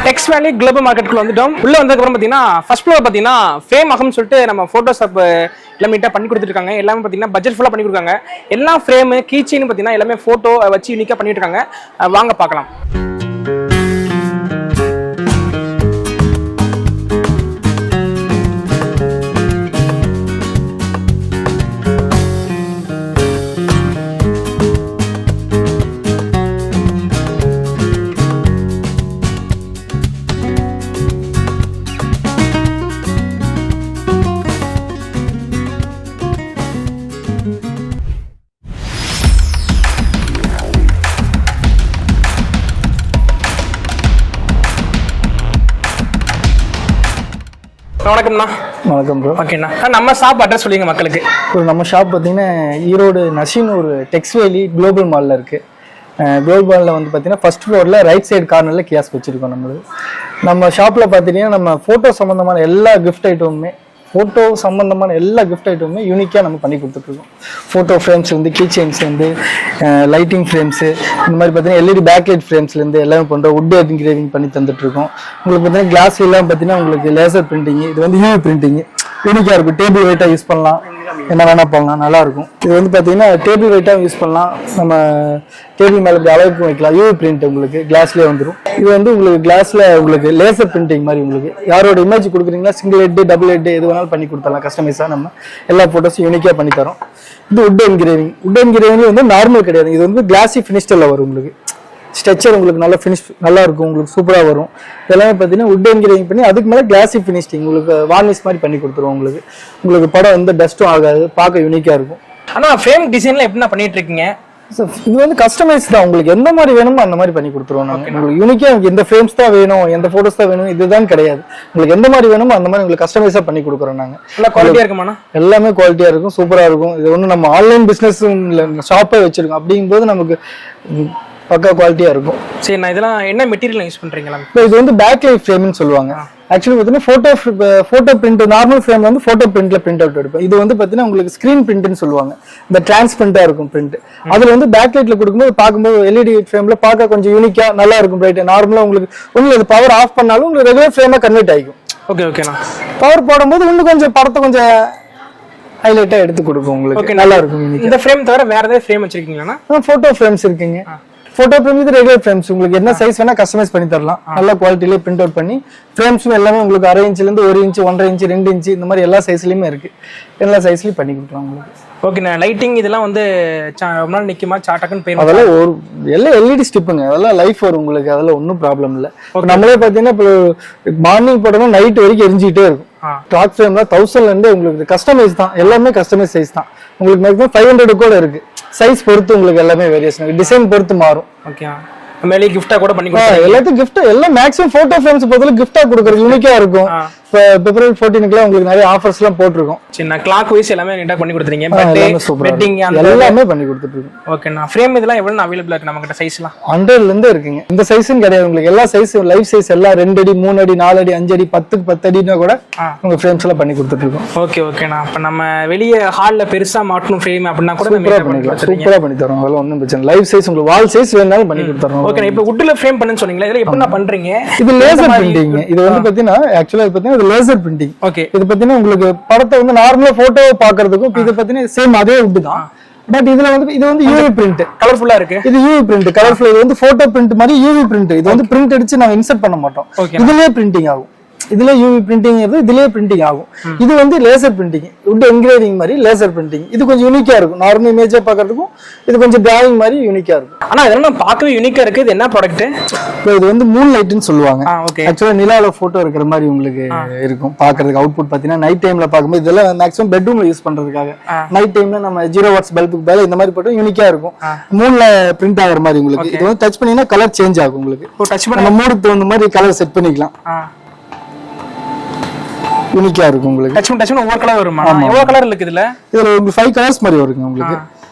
டெக்ஸ் வேலி குளோபல் மார்க்கெட்டுக்குள்ள வந்துட்டோம். உள்ள வந்ததுக்கப்புறம் பார்த்தீங்கன்னா ஃபர்ஸ்ட் ஃப்ளோர் பார்த்தீங்கன்னா ஃப்ரேம் ஆகும்னு சொல்லிட்டு நம்ம ஃபோட்டோஸ் எல்லாமே நீட்டாக பண்ணி கொடுத்துருக்காங்க. எல்லாமே பார்த்தீங்கன்னா பட்ஜெட் ஃபுல்லாக பண்ணி கொடுக்காங்க. எல்லா ஃப்ரேமு கீச்சைன்னு பார்த்தீங்கன்னா எல்லாமே ஃபோட்டோ வச்சு யூனிக்காக பண்ணிட்டு இருக்காங்க. வாங்க பார்க்கலாம். வணக்கம்ண்ணா. வணக்கம் ப்ரோ. ஓகேண்ணா, நம்ம ஷாப் அட்ரஸ் சொல்லிங்க மக்களுக்கு. நம்ம ஷாப் பார்த்தீங்கன்னா ஈரோடு நசின் ஒரு டெக்ஸ் வேலி குளோபல் மாலில் இருக்குது. குளோபல் மாலில் வந்து பார்த்தீங்கன்னா ஃபர்ஸ்ட் ஃப்ளோரில் ரைட் சைடு கார்னரில் கியாஸ் வச்சுருக்கோம். நம்ம ஷாப்பில் பார்த்தீங்கன்னா நம்ம ஃபோட்டோ சம்மந்தமான எல்லா கிஃப்ட் ஐட்டமுமே யூனிக்காக நம்ம பண்ணி கொடுத்துட்ருக்கோம். ஃபோட்டோ ஃப்ரேம்ஸ்லேருந்து கீ செயின்ஸ்லேருந்து லைட்டிங் ஃப்ரேம்ஸு இந்த மாதிரி பார்த்தீங்கன்னா எல்இடி பேக்லைட் ஃப்ரேம்ஸ்லேருந்து எல்லாமே பண்ணுறோம். வுட் என்கிரேவிங் பண்ணி தந்துட்டுருக்கோம். உங்களுக்கு பார்த்தீங்கன்னா கிளாஸ் எல்லாம் பார்த்தீங்கன்னா உங்களுக்கு லேசர் பிரிண்டிங், இது வந்து யூவி பிரிண்டிங் யூனிக்காக இருக்கும். டேபிள் வெயிட்டாக யூஸ் பண்ணலாம், என்ன வேணால் பண்ணலாம், நல்லாயிருக்கும். இது வந்து பார்த்தீங்கன்னா டேபிள் வெயிட்டாக யூஸ் பண்ணலாம், நம்ம டேபிள் மேலே இப்படி அளவுக்கு வைக்கலாம். யூவி பிரிண்ட் உங்களுக்கு கிளாஸ்லேயே வந்துடும். இது வந்து உங்களுக்கு கிளாஸில் உங்களுக்கு லேசர் பிரிண்டிங் மாதிரி உங்களுக்கு யாரோட இமேஜ் கொடுக்குறீங்களா சிங்கிள் ஹெட் டபுள் ஹெட் எது வேணாலும் பண்ணி கொடுத்துடலாம். கஸ்டமைஸாக நம்ம எல்லா ஃபோட்டோஸும் யூனிக்காக பண்ணி தரோம். இது வுட் என்கிரேவிங் வந்து நார்மல் கிடையாது, இது வந்து கிளாஸி ஃபினிஷ்டில் வரும். உங்களுக்கு ஸ்ட்ரக்சர் உங்களுக்கு நல்லா ஃபினிஷ் நல்லா இருக்கும், உங்களுக்கு சூப்பராக வரும். எல்லாமே பார்த்தீங்கன்னா வுட் என்கிரேவிங் பண்ணி அதுக்கு மேலே கிளாஸி ஃபினிஷிங் உங்களுக்கு வார்னிஷ் மாதிரி பண்ணி கொடுத்துருவோம். உங்களுக்கு படம் எந்த டஸ்ட்டும் ஆகாது, பார்க்க யூனிக்காக இருக்கும். ஆனால் ஃப்ரேம் டிசைனில் எப்படின்னா பண்ணிட்டு இருக்கீங்க? இது வந்து கஸ்டமைஸ் தான், உங்களுக்கு எந்த மாதிரி வேணுமோ அந்த மாதிரி பண்ணி கொடுத்துருவோம். நாங்கள் உங்களுக்கு யூனிக்காக எந்த ஃப்ரேம்ஸ் தான் வேணும், எந்த ஃபோட்டோஸ் தான் வேணும் இதுதான் கிடையாது. உங்களுக்கு எந்த மாதிரி வேணுமோ அந்த மாதிரி உங்களுக்கு கஸ்டமைஸாக பண்ணி கொடுக்குறோம். நாங்கள் நல்லா குவாலிட்டியாக இருக்குமாண்ணா? எல்லாமே குவாலிட்டியாக இருக்கும், சூப்பராக இருக்கும். இது ஒன்று நம்ம ஆன்லைன் பிஸ்னஸும் இல்லை, ஷாப்பே வச்சிருக்கோம். அப்படிங்கும்போது நமக்கு பக்கா குவாலிட்டியாக இருக்கும். சரி, நான் இதெல்லாம் என்ன மெட்டீரியல் யூஸ் பண்ணுறீங்களா? இது வந்து பேக்லைட் ஃப்ரேம்னு சொல்லுவாங்க. ஆக்சுவலி பார்த்தீங்கன்னா ஃபோட்டோ பிரிண்ட் நார்மல் ஃப்ரேம் வந்து ஃபோட்டோ பிரிண்ட்ல பிரிண்ட் அவுட் எடுப்போம். இது வந்து பார்த்தீங்கன்னா உங்களுக்கு ஸ்க்ரீன் பிரிண்ட்னு சொல்லுவாங்க. இந்த டிரான்ஸ்பரண்டா இருக்கும் பிரிண்ட். அதுல வந்து பேக்லைட்ல கொடுக்கும்போது பார்க்கும்போது எல்இடி ஃப்ரேம்ல பார்க்க கொஞ்சம் யூனிக்கா நல்லா இருக்கும். பிரைட் நார்மலா உங்களுக்கு ஒன்றும் பவர் ஆஃப் பண்ணாலும் உங்களுக்கு ரெகுலர் ஃப்ரேமா கன்வெர்ட் ஆகிக்கும். ஓகேண்ணா. பவர் போடும்போது இன்னும் கொஞ்சம் படத்தை கொஞ்சம் ஹைலைட்டா எடுத்து கொடுக்கும். உங்களுக்கு நல்லா இருக்கும். இந்த ஃப்ரேம் தவிர வேற ஏதாவது ஃப்ரேம் வச்சிருக்கீங்களா? ஃபோட்டோ ஃப்ரேம்ஸ் இருக்குங்க. ஃபோட்டோ ஃப்ரேம் இது ரெகுலர் ஃப்ரேம்ஸ் உங்களுக்கு என்ன சைஸ் வேணா கஸ்டமைஸ் பண்ணி தரலாம். நல்ல குவாலிட்டியிலே பிரிண்ட் அவுட் பண்ணி ஃப்ரேம்ஸும் எல்லாமே உங்களுக்கு 1/2 இன்ச்லேருந்து 1 இன்ச் 1.5 இன்ச் 2 இன்ச் இந்த மாதிரி எல்லா சைஸ்லையுமே இருக்கு. எல்லா சைஸ்லையும் பண்ணி கொடுக்கலாம் உங்களுக்கு. ஓகேண்ணா. லைட்டிங் இதெல்லாம் வந்து ரொம்ப நாள் நிற்குமா? சாட்டாக்குன்னு போயிடும். அதெல்லாம் ஒரு எல்லாம் எல்இடி ஸ்டிப்புங்க, அதெல்லாம் லைஃப் வரும் உங்களுக்கு. அதெல்லாம் ஒன்றும் ப்ராப்ளம் இல்லை. நம்மளே பார்த்தீங்கன்னா இப்போ மார்னிங் போட்டோம்னா நைட் வரைக்கும் எரிஞ்சிக்கிட்டே இருக்கும். டாக் ஃப்ரேம் தான் 1000 உங்களுக்கு கஸ்டமைஸ் தான், எல்லாமே கஸ்டமைஸ் சைஸ் தான். உங்களுக்கு மேக்ஸிமம் 500 கூட இருக்கு. சைஸ் பொறுத்து உங்களுக்கு எல்லாமே வேரியேஷன், டிசைன் பொறுத்து மாறும். ஓகே, மேலே கிஃப்டா கூட பண்ணி கொடுப்போம். எல்லாத்துக்கும் கிஃப்ட் எல்லாம் மேக்ஸிமம் ஃபோட்டோ ஃப்ரேம்ஸ் பொறுத்தல கிஃப்டா கொடுக்குறது யூனிக்கா இருக்கும். இப்போ February 14க்குலாம் உங்களுக்கு நிறைய ஆஃபர்ஸ் எல்லாம் போட்டுருக்கோம். சின்ன கிளாக் வைஸ் எல்லாமே நீட்டா பண்ணி கொடுத்துறீங்க. வெட்டிங் எல்லாமே பண்ணி கொடுத்துட்டு. ஓகேண்ணா. ஃப்ரேம் இதெல்லாம் எவ்வளவு அவைலபிளா இருக்கு நம்ம கிட்ட? சைஸ்லாம் 100ல இருந்து இருக்குங்க. இந்த சைஸ்னு கிடையாது, உங்களுக்கு எல்லா சைஸ் லைவ் சைஸ் எல்லாம் 2 அடி 3 அடி 4 அடி 5 அடி 10க்கு 10 அடினா கூட உங்க ஃப்ரேம்ஸ் எல்லாம் பண்ணி கொடுத்துட்டு இருக்கோம். ஓகேண்ணா. அப்ப நம்ம வெளிய ஹால்ல பெருசா மாட்டணும் ஃப்ரேம் அப்படினா கூட சூப்பரா பண்ணி தரோம். அதெல்லாம் ஒண்ணும் பிரச்சனை இல்லை. லைவ் சைஸ் உங்களுக்கு வால் சைஸ் வேணாலும் பண்ணி கொடுத்துறோம். ஓகே, இப்போ வுட்ல ஃப்ரேம் பண்ணனும் சொன்னீங்களா, இதெல்லாம் எப்படினா பண்றீங்க? இது லேசர் பிரிண்டிங். இது வந்து பாத்தீங்கன்னா ஆக்சுவலா பாத்தீங்கன்னா இது லேசர் பிரிண்டிங். ஓகே, இது பாத்தீங்கன்னா உங்களுக்கு படத்தை வந்து நார்மலா போட்டோ பாக்குறதுக்கும் இது பாத்தீங்கன்னா சேம் அதே வுட் தான். பட் இதுல வந்து இது வந்து யூவி பிரிண்ட் கலர்ஃபுல்லா இருக்கு. இது யூவி பிரிண்ட் கலர்ஃபுல். இது வந்து போட்டோ பிரிண்ட் மாதிரி யூவி பிரிண்ட். இது வந்து பிரிண்ட் அடிச்சு நாங்க இன்சர்ட் பண்ண மாட்டோம். இதுலயே பிரிண்டிங் ஆகும். இதுல யூவி பிரிண்டிங் இதுலயே பிரிண்டிங் ஆகும். இது வந்து லேசர் பிரிண்டிங், வுட் என்கிரேவிங் மாதிரி லேசர் பிரிண்டிங். இது கொஞ்சம் யூனிக்கா இருக்கும். நார்மல் இமேஜா பாக்குறதுக்கும் இது கொஞ்சம் டிராயிங் மாதிரி யூனிக்கா இருக்கும். ஆனா இதெல்லாம் பார்க்கவே யூனிக்கா இருக்கு. இது என்ன ப்ராடக்ட்? இது வந்து மூன் லைட்னு சொல்லுவாங்க. ஆக்சுவலா நிலால போட்டோ இருக்கிற மாதிரி உங்களுக்கு இருக்கும் பாக்குறதுக்கு. அவுட்புட் பாத்தீங்கன்னா நைட் டைம்ல பாக்கும்போது இதெல்லாம் மேக்ஸிமம் பெட்ரூம்ல யூஸ் பண்றதுக்காக. நைட் டைம்ல நம்ம 0 வாட்ஸ் பல்புக்கு மேல இந்த மாதிரி போட்டோ யூனிக்கா இருக்கும். மூன்ல பிரிண்ட் ஆகிற மாதிரி உங்களுக்கு. இது வந்து டச் பண்ணீங்கன்னா கலர் சேஞ்ச் ஆகும். உங்களுக்கு நம்ம மூடுக்கு தகுந்த மாதிரி கலர் செட் பண்ணிக்கலாம். யூனிக்கா இருக்கும் உங்களுக்கு. டச் பண்ண ஒவ்வொரு கலர் வருமா? எவ்வளவு கலர் இருக்கு இதுல? இதுல உங்களுக்கு 5 கலர்ஸ் மாதிரி வருங்க உங்களுக்கு.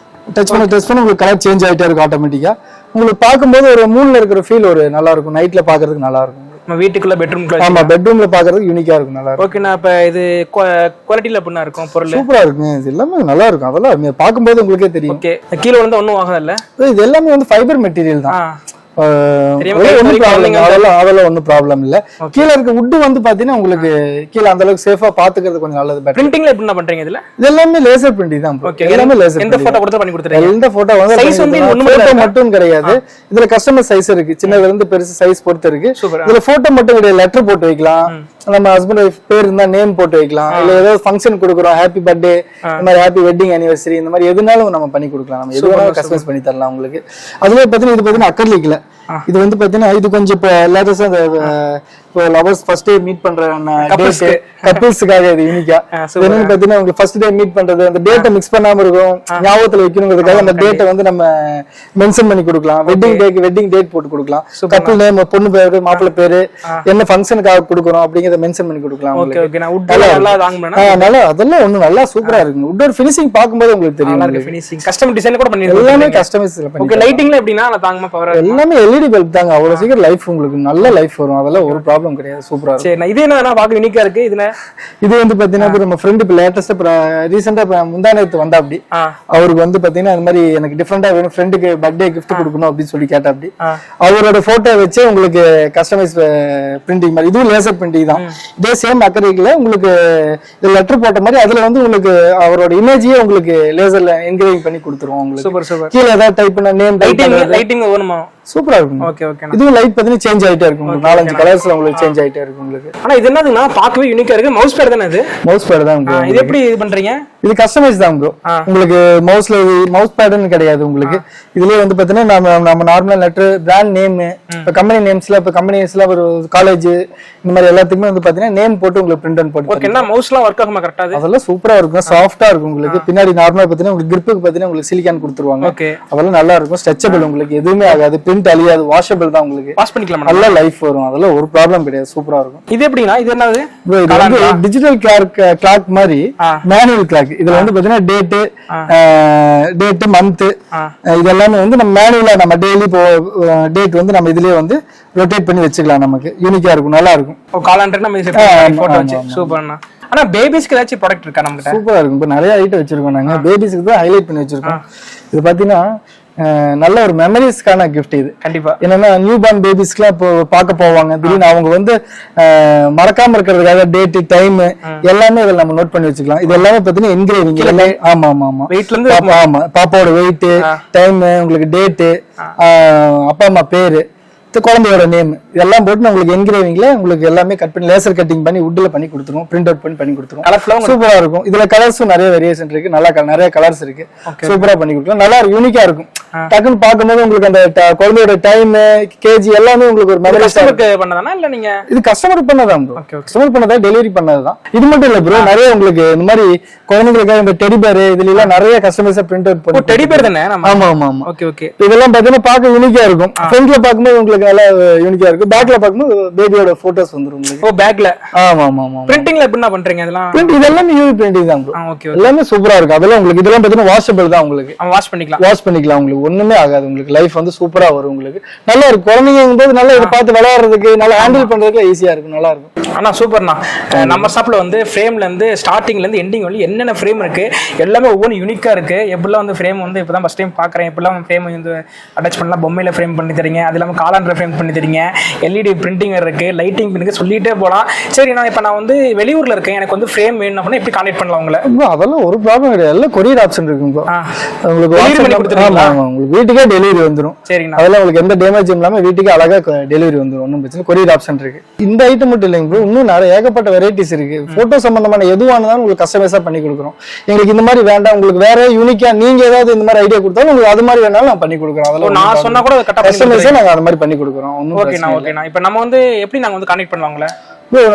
டச் பண்ண உங்களுக்கு கலர் சேஞ்ச் ஆயிட்டே இருக்கும் ஆட்டோமேட்டிக்கா. உங்களுக்கு பாக்கும்போது ஒரு மூணுல இருக்கிற ஃபீல் ஒரு நல்லா இருக்கும். நைட்ல பாக்குறதுக்கு நல்லா இருக்கும். நம்ம வீட்டுக்குள்ள பெட்ரூம்ல. ஆமா, பெட்ரூம்ல பாக்குறதுக்கு யூனிக்கா இருக்கும், நல்லா இருக்கும். ஓகேண்ணா. அப்ப இது குவாலிட்டில எப்படினா இருக்கும்? பொருள் சூப்பரா இருக்கும். இது எல்லாமே நல்லா இருக்கும். அதெல்லாம் பாக்கும்போது உங்களுக்கே தெரியும். ஓகே, கீழ வந்து ஒண்ணும் ஆகாது இல்ல. இது எல்லாமே வந்து ஃபைபர் மெட்டீரியல் தான். அதெல்லாம் ஒன்றும் ப்ராப்ளம் இல்ல. கீழே இருக்க வுட் வந்து பாத்தீங்கன்னா உங்களுக்கு கீழே அந்த அளவுக்கு சேஃபா பாத்துக்கிறது கொஞ்சம் நல்லது. பிரிண்டிங்ல எப்படி பண்றீங்க இதுல? இது எல்லாமே லேசர் பிரிண்டிங் தான். எல்லாமே லேசர். எந்த போட்டோ கொடுத்து பண்ணி கொடுத்துறீங்க? எந்த போட்டோ வந்து சைஸ் வந்து போட்டோ மட்டும் கிடையாது, இதுல கஸ்டமர் சைஸ் இருக்கு, சின்னதுல இருந்து பெருசு சைஸ் பொறுத்து இருக்கு. இதுல போட்டோ மட்டும் கிடையாது, லெட்டர் போட்டு வைக்கலாம், நம்ம ஹஸ்பண்ட் ஒய்ஃப் பேர் இருந்தா நேம் போட்டு வைக்கலாம், இல்ல ஏதாவது ஃபங்க்ஷன் கொடுக்குறோம், ஹாப்பி பர்த்டே, இந்த மாதிரி ஹாப்பி வெட்டிங் அனிவர்சரி, இந்த மாதிரி எதுனாலும் நம்ம பண்ணி கொடுக்கலாம், நம்ம எது வேணாலும் கஸ்டமைஸ் பண்ணி தரலாம் உங்களுக்கு. அதுல பாத்தீங்கன்னா இது பாத்தீங்கன்னா அக்கர்லிக்ல, இது வந்து பாத்தீங்கன்னா இது கொஞ்சம் இப்போ லேட்டஸ்டா அந்த லவர்ஸ் ஃபர்ஸ்ட் டே மீட் பண்ற டேட் கப்பிள்ஸ்க்காக இது யூனிக்கா. என்னன்னு பாத்தீங்கன்னா உங்களுக்கு ஃபர்ஸ்ட் டே மீட் பண்றது அந்த டேட்டை மிக்ஸ் பண்ணாம இருக்கும், ஞாபகத்துல வைக்கணுங்கிறதுக்காக அந்த டேட்டை வந்து நம்ம மென்ஷன் பண்ணி கொடுக்கலாம். வெட்டிங் டேக்கு வெட்டிங் டேட் போட்டு கொடுக்கலாம், கப்பிள் நேம், பொண்ணு பேரு, மாப்பிள்ளை பேரு, என்ன ஃபங்க்ஷனுக்காக கொடுக்குறோம் அப்படிங்கறத மென்ஷன் பண்ணி கொடுக்கலாம். அதெல்லாம் ஒண்ணு நல்லா சூப்பரா இருக்கு. உட்டோட ஃபினிஷிங் பாக்கும்போது உங்களுக்கு தெரியும். கஸ்டம் டிசைன் கூட பண்ணி எல்லாமே கஸ்டமைஸ் பண்ணி. ஓகே, லைட்டிங்ல எப்படின்னா தாங்கமா பவர் எல்லாமே எல்இடி பல்ப் தாங்க, அவ்வளவு சீக்கிரம் லைஃப் உங்களுக்கு நல்ல லைஃப் வரும், அதெல்லாம் ஒரு ப்ராப்ளம் கிடையாது. சூப்பரா இருக்கு. சரி, இது என்ன பாக்க யூனிக்கா இருக்கு. இது வந்து பாத்தீங்கன்னா நம்ம ஃப்ரெண்ட் இப்ப லேட்டஸ்டா ரீசெண்டா முந்தானத்து வந்தா அப்படி அவருக்கு வந்து பாத்தீங்கன்னா இந்த மாதிரி எனக்கு டிஃபரெண்டா வேணும், ஃப்ரெண்டுக்கு பர்த்டே கிஃப்ட் கொடுக்கணும் அப்படின்னு சொல்லி கேட்டா அப்படி அவரோட போட்டோ வச்சு உங்களுக்கு கஸ்டமைஸ் பிரிண்டிங் மாதிரி, இதுவும் லேசர் பிரிண்டிங் தான். இதே சேம் அக்கறைக்குல உங்களுக்கு லெட்டர் போட்ட மாதிரி அதுல வந்து உங்களுக்கு அவரோட இமேஜையே உங்களுக்கு லேசர்ல என்கிரேவிங் பண்ணி கொடுத்துருவோம் உங்களுக்கு. Super super. கீழ ஏதாவது டைப் பண்ண நேம், லைட்டிங் வேணுமா? சூப்பரா இருக்கும். Okay okay. இதுவும் லைட் பாத்தீங்கன்னா சேஞ்ச் ஆயிட்டே இருக்கும், 4-5 கலர்ஸ்ல உங்களுக்கு சேஞ்ச் ஆயிட்டே இருக்கும் உங்களுக்கு. ஆனா இது என்னதுன்னா பார்க்கவே யூனிக்கா இருக்கு. மவுஸ் பேட் தானே இது? மவுஸ் பேட் தான். இது எப்படி இது பண்றீங்க? இது கஸ்டமைஸ் தான் ப்ரோ. உங்களுக்கு மவுஸ் பேட்னு கிடையாது உங்களுக்கு. இதுலயே வந்து பாத்தீங்கன்னா நம்ம நார்மலா லெட்டர், பிராண்ட் நேம், இப்ப கம்பெனி நேம்ஸ்ல, இப்ப கம்பெனிஸ்ல ஒரு காலேஜ் இந்த மாதிரி எல்லாத்துக்குமே வந்து பாத்தீங்கன்னா நேம் போட்டு உங்களுக்கு பிரிண்ட் அவுட் போட்டு. ஓகே, என்ன மவுஸ்லாம் வர்க் ஆகுமா கரெக்ட்டா? அதெல்லாம் சூப்பரா இருக்கும், சாஃப்ட்டா இருக்கும் உங்களுக்கு. பின்னாடி நார்மலா பாத்தீங்கன்னா உங்களுக்கு கிரிப்புக்கு பாத்தீங்கன்னா உங்களுக்கு சிலிக்கான் கொடுத்துருவாங்க. ஓகே, அதெல்லாம் நல்லா இருக்கும், ஸ்ட்ரெச்சபிள், உங்களுக்கு எதுவுமே ஆகாது, பிரிண்ட் அழியாது, வாஷபிள் தான் உங்களுக்கு. வாஷ் பண்ணிக்கலாம், நல்ல லைஃப் வரும், அதெல்லாம் ஒரு ப்ராப்ளம் கிடையாது, சூப்பரா இருக்கும். இது எப்படினா இது என்னது? இது வந்து டிஜிட்டல் கிளாக் மாதிரி மேனுவல் கிளாக். இதுல வந்து பாத்தீங்கன்னா டேட், மந்த் இதெல்லாமே வந்து நம்ம மேனுவலா நம்ம டெய்லி டேட் வந்து நம்ம இதுலயே வந்து ரொட்டேட் பண்ணி வச்சுக்கலாம். நமக்கு யூனிக்கா இருக்கும், நல்லா இருக்கும். காலண்டர் நம்ம செட் பண்ணி போட்டோ வச்சு சூப்பர்ண்ணா. ஆனா பேபிஸ்க்கு ஏதாச்சும் ப்ராடக்ட் இருக்கா நம்ம கிட்ட? சூப்பரா இருக்கும். இப்போ நிறைய ஐட்டம் வச்சிருக்கோம் நாங்க, பேபிஸ்க்கு தான் ஹைலைட் பண்ணி வச்சிருக்கோம். இது பாத்தீங்கன்னா நல்ல ஒரு மெமரிஸ்க்கான கிஃப்ட் இது. கண்டிப்பா என்னன்னா நியூ பார்ன் பேபிஸ்க்குலாம் இப்போ பார்க்க போவாங்க, திடீர்னு அவங்க வந்து மறக்காம இருக்கிறதுக்காக டேட், டைம் எல்லாமே இதில் நம்ம நோட் பண்ணி வச்சுக்கலாம். இது எல்லாமே பார்த்தீங்கன்னா என்கிரேவிங் எல்லாமே. ஆமா ஆமா ஆமா, வெயிட்ல இருந்து ஆமா, பாப்பாவோட வெயிட், டைம், உங்களுக்கு டேட்டு, அப்பா அம்மா பேரு, குழந்தையோட நேம் இதெல்லாம் போட்டு உங்களுக்கு என்கிரேவிங்ல உங்களுக்கு எல்லாமே கட் பண்ணி லேசர் கட்டிங் பண்ணி வுட்ல பண்ணி கொடுத்துருவோம், பிரிண்ட் அவுட் பண்ணி கொடுத்துருவோம். சூப்பரா இருக்கும். இதுல கலர்ஸும் நிறைய வேரியேஷன் இருக்கு, நிறைய கலர்ஸ் இருக்கு, சூப்பரா பண்ணி கொடுக்கலாம். நல்லா யூனிக்கா இருக்கும். டக்குன்னு பார்க்கும்போது உங்களுக்கு அந்த குழந்தையோட டைம், கேஜி எல்லாமே உங்களுக்கு ஒரு மெமரி பண்ணதானா இல்ல நீங்க இது கஸ்டமர் பண்ணதான் ப்ரோ? கஸ்டமர் பண்ணதா, டெலிவரி பண்ணதுதான். இது மட்டும் இல்ல ப்ரோ, நிறைய உங்களுக்கு இந்த மாதிரி குழந்தைகளுக்காக இந்த டெடி பேர் இதுல எல்லாம் நிறைய கஸ்டமைஸா பிரிண்ட் அவுட் பண்ணி. டெடி பேர் தானே? ஆமா ஆமா ஆமா. Okay okay. இதெல்லாம் பாத்தீங்கன்னா பார்க்க யூனிக்கா இருக்கும். ஃப்ரண்ட்ல பார்க்கும்போது உங்களுக்கு நல்லா யூனிக்கா இருக்கும், பேக்ல பார்க்கும்போது பேபியோட போட்டோஸ் வந்துரும் உங்களுக்கு. ஓ பேக்ல? ஆமா ஆமா ஆமா. பிரிண்டிங்ல எப்படினா பண்றீங்க இதெல்லாம்? பிரிண்ட் இதெல்லாம் யூவி பிரிண்டிங் தான் ப்ரோ. ஓகே. எல்லாமே சூப்பரா இருக்கும். அதெல்லாம் உங்களுக்கு இதெல்லாம் பாத்தீங்கன்னா வாஷபிள் தான் உங்களுக்கு. வாஷ் பண்ணிக்கலாம் உங்களுக்கு, ஒண்ணுமே ஆகாது உங்களுக்கு. லைஃப் வந்து சூப்பரா வரும் உங்களுக்கு. நல்லா இருக்கும். குழந்தைங்க போது நல்லா இதை பார்த்து விளையாடுறதுக்கு, நல்லா ஹேண்டில் பண்றதுக்கு ஈஸியா இருக்கும், நல்லா இருக்கும். ஆனா சூப்பர்ண்ணா. நம்ம ஷாப்ல வந்து ஃப்ரேம்ல இருந்து ஸ்டார்டிங்ல இருந்து எண்டிங் வரை என்னென்ன ஃப்ரேம் இருக்கு எல்லாமே ஒவ்வொரு யூனிக்கா இருக்கு. எப்படிலாம் வந்து ஃப்ரேம் வந்து இப்பதான் ஃபர்ஸ்ட் டைம் பாக்குறேன். எப்படிலாம் ஃப்ரேம் வந்து அட்டாச் பண்ணலாம், பொம்மையில ஃப்ரேம் பண்ணி தரீங்க, அது இல்லாம காலண்டர் ஃப்ரேம் பண்ணி தரீங்க, எல்இடி பிரிண்டிங் இருக்கு, லைட்டிங் இருக்கு, சொல்லிட்டே போலாம். சரி, நான் வந்து வெளியூர்ல இருக்கேன், எனக்கு வந்து ஃப்ரேம் வேணும் அப்படின்னா எப்படி கான்டாக்ட் பண்ணலாம் உங்களை? அதெல்லாம் ஒரு ப்ராப்ளம் கிடையாது, எல்லாம் கொரியர் ஆப்ஷன் இருக்கு. உங்களுக்கு வீட்டுக்கே டெலிவரி வந்துடும். சரிங்க, அதெல்லாம் உங்களுக்கு எந்த டேமேஜும் இல்லாம வீட்டுக்கு அழகா டெலிவரி வந்துடும், ஒன்றும் பிரச்சனை. கொரியர் ஆப்ஷன் இருக்கு. இந்த ஐட்டம் மட்டும் இல்லைங்க ப்ரோ, இன்னும் நிறைய ஏகப்பட்ட வெரைட்டிஸ் இருக்கு. போட்டோ சம்பந்தமான எதுவானதாலும் உங்களுக்கு கஸ்டமைஸா பண்ணி கொடுக்குறோம். எங்களுக்கு இந்த மாதிரி வேண்டாம், உங்களுக்கு வேற யூனிக்கா நீங்க ஏதாவது இந்த மாதிரி ஐடியா கொடுத்தாலும் உங்களுக்கு அது மாதிரி வேணாலும் நான் பண்ணி கொடுக்குறோம். அதெல்லாம் நான் சொன்னா கூட கஸ்டமைஸா நாங்க அது மாதிரி பண்ணி கொடுக்குறோம். ஓகேண்ணா. இப்போ நம்ம வந்து எப்படி நாங்க வந்து கான்டாக்ட் பண்ணுவாங்களே?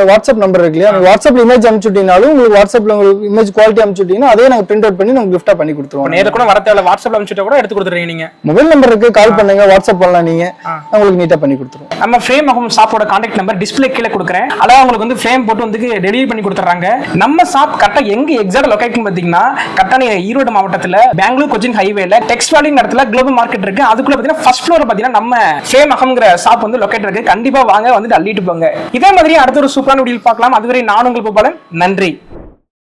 வாட்ஸ்அப் நம்பர் இருக்கு இல்லையா, வாட்ஸ்அப்ல இமேஜ் அனுப்பிச்சுட்டீங்கனாலும் உங்களுக்கு வாட்ஸ்அப்ல உங்களுக்கு இமேஜ் குவாலிட்டி அனுப்பிச்சுட்டீங்கன்னா அதே நாங்க பிரிண்ட் அவுட் பண்ணி நம்ம கிஃப்டா பண்ணி கொடுத்துருவோம். நேரா கூட வர தேவையில்ல, வாட்ஸ்அப்ல அனுப்பிச்சுட்டா கூட எடுத்து கொடுத்துறீங்க. நீங்க மொபைல் நம்பருக்கு கால் பண்ணுங்க, வாட்ஸ்அப் பண்ணலாம், நீங்க உங்களுக்கு நீட்டா பண்ணி கொடுத்துருவோம். நம்ம ஃப்ரேம் ஆகும் ஷாப்போட கான்டாக்ட் நம்பர் டிஸ்ப்ளே கீழே கொடுக்குறேன். அதான் உங்களுக்கு வந்து ஃப்ரேம் போட்டு வந்து டெலிவரி பண்ணி கொடுத்துறாங்க. நம்ம ஷாப் கரெக்டா எங்க எக்ஸாக்ட் லொகேஷன் பாத்தீங்கன்னா கரெக்டா நீங்க ஈரோடு மாவட்டத்துல பெங்களூர் கொச்சின் ஹைவேல டெக்ஸ்ட் வேலி இடத்துல குளோபல் மார்க்கெட் இருக்கு. அதுக்குள்ள பாத்தீங்கன்னா ஃபர்ஸ்ட் ஃப்ளோர் பாத்தீங்கன்னா நம்ம ஃப்ரேம் ஆகும்ங்கிற ஷாப் வந்து லொகேட் இருக்கு. கண்டிப்பா வாங்க, வந்து அள்ளிட்டு போங்க. இதே மாதிரி அடுத்த ஒரு சூப்பரான வீடியோ பார்க்கலாம். அதுவரை நான் உங்கள் பூபாலன். நன்றி.